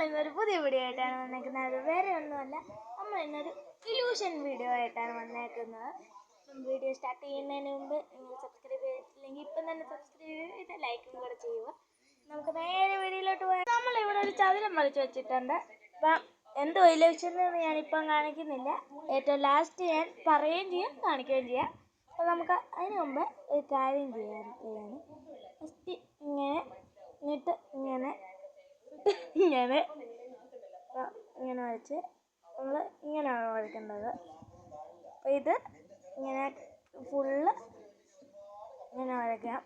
ഇന്നൊരു പുതിയ വീഡിയോ ആയിട്ടാണ് വന്നേക്കുന്നത്. വേറെ ഒന്നുമല്ല, നമ്മൾ ഇന്നൊരു ഇലൂഷൻ വീഡിയോ ആയിട്ടാണ് വന്നേക്കുന്നത്. വീഡിയോ സ്റ്റാർട്ട് ചെയ്യുന്നതിന് മുമ്പ് നിങ്ങൾ സബ്സ്ക്രൈബ് ചെയ്തിട്ടില്ലെങ്കിൽ ഇപ്പം തന്നെ സബ്സ്ക്രൈബ് ചെയ്ത് ലൈക്കും കൂടെ ചെയ്യുക. നമുക്ക് നേരെ വീഡിയോയിലോട്ട് പോയാൽ നമ്മളിവിടെ ഒരു ചതുരം വരച്ച് വെച്ചിട്ടുണ്ട്. അപ്പം എന്തോ ഇലൂഷൻ എന്ന് ഞാനിപ്പം കാണിക്കുന്നില്ല, ഏറ്റവും ലാസ്റ്റ് ഞാൻ പറയുകയും ചെയ്യാം കാണിക്കുകയും ചെയ്യാം. അപ്പോൾ നമുക്ക് അതിന് മുമ്പ് ഒരു കാര്യം ചെയ്യാണ്. ഫസ്റ്റ് ഇങ്ങനെ എന്നിട്ട് ഇങ്ങനെ ഇങ്ങനെ വരച്ച് നമ്മൾ ഇങ്ങനെയാണ് വരയ്ക്കേണ്ടത്. അപ്പോൾ ഇത് ഇങ്ങനെ ഫുള്ള് ഇങ്ങനെ വരയ്ക്കാം.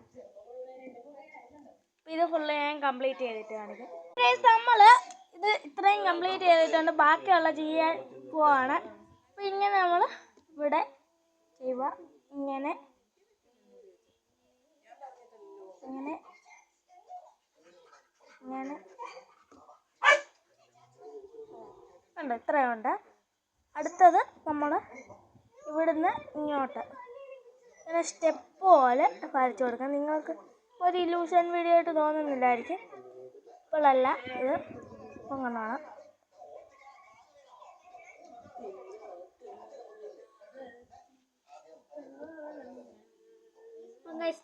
അപ്പോൾ ഇത് ഫുള്ള് ഞാൻ കംപ്ലീറ്റ് ചെയ്തിട്ട് കാണിക്കാം. നമ്മൾ ഇത് ഇത്രയും കംപ്ലീറ്റ് ചെയ്തിട്ടുണ്ട്, ബാക്കിയുള്ള ചെയ്യാൻ പോവാണ്. അപ്പോൾ ഇങ്ങനെ നമ്മൾ ഇവിടെ ചെയ്യുക, ഇങ്ങനെ ഇങ്ങനെ ഇങ്ങനെ ഉണ്ട്. ഇത്രയുണ്ട്. അടുത്തത് നമ്മൾ ഇവിടുന്ന് ഇങ്ങോട്ട് ഇങ്ങനെ സ്റ്റെപ്പ് പോലെ വരച്ചു കൊടുക്കാം. നിങ്ങൾക്ക് ഒരു ഇലൂഷൻ വീഡിയോ ആയിട്ട് തോന്നുന്നില്ലായിരിക്കും, ഇപ്പോഴല്ല, ഇത് അങ്ങനെയാണ്.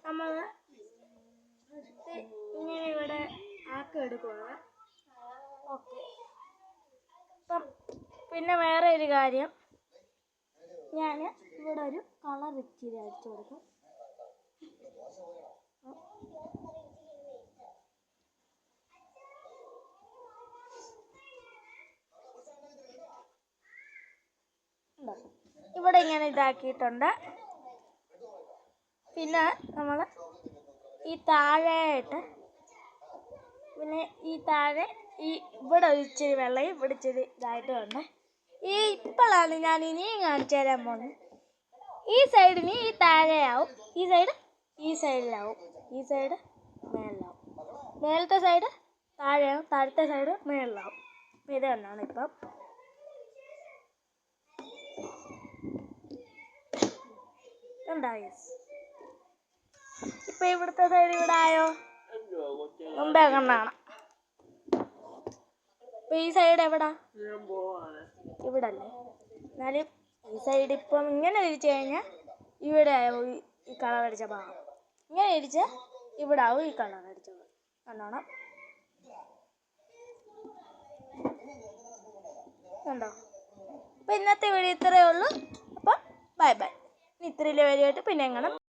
നമ്മൾ ഇങ്ങനെ ഇവിടെ ആക്കി എടുക്കുക. ഓക്കെ. അപ്പം പിന്നെ വേറെ ഒരു കാര്യം, ഞാൻ ഇവിടെ ഒരു കളർ ഇച്ചിരി അടിച്ചു കൊടുക്കും. ഇവിടെ ഇങ്ങനെ ഇതാക്കിയിട്ടുണ്ട്. പിന്നെ നമ്മൾ ഈ താഴെയായിട്ട് പിന്നെ ഈ താഴെ ഇവിടെ ഇച്ചിരി വെള്ളയും ഇവിടെ ഇച്ചിരി ഇതായിട്ടുമുണ്ട്. ഇപ്പോഴാണ് ഞാൻ ഇനിയും കാണിച്ചു തരാൻ പോകുന്നത്. ഈ സൈഡിന് ഈ താഴെയാവും, ഈ സൈഡിലാവും, ഈ സൈഡ് മേളിലാവും, മേലത്തെ സൈഡ് താഴെയാവും, താഴത്തെ സൈഡ് മേളിലാവും. ഇത് തന്നെയാണ് ഇപ്പം. ഉണ്ടായി. ഇപ്പം ഇവിടുത്തെ സൈഡ് ഇവിടെ ആയോ? മുമ്പേ കണ്ടാണ്. ഇപ്പം ഈ സൈഡ് എവിടാ? ഇവിടെ അല്ലേ? എന്നാലും ഈ സൈഡ് ഇപ്പം ഇങ്ങനെ തിരിച്ചു കഴിഞ്ഞാൽ ഇവിടെ ആവും ഈ കളർ അടിച്ച ഭാഗം. ഇങ്ങനെ തിരിച്ച് ഇവിടെ ആവും ഈ കളർ അടിച്ച ഭാഗം. കണ്ടോണം, കണ്ടോ? അപ്പം ഇന്നത്തെ വീഡിയോ ഇത്രയേ ഉള്ളൂ. അപ്പം ബൈ ബൈ. ഇത്രയിലെ വീഡിയോ ആയിട്ട് പിന്നെ കാണാം.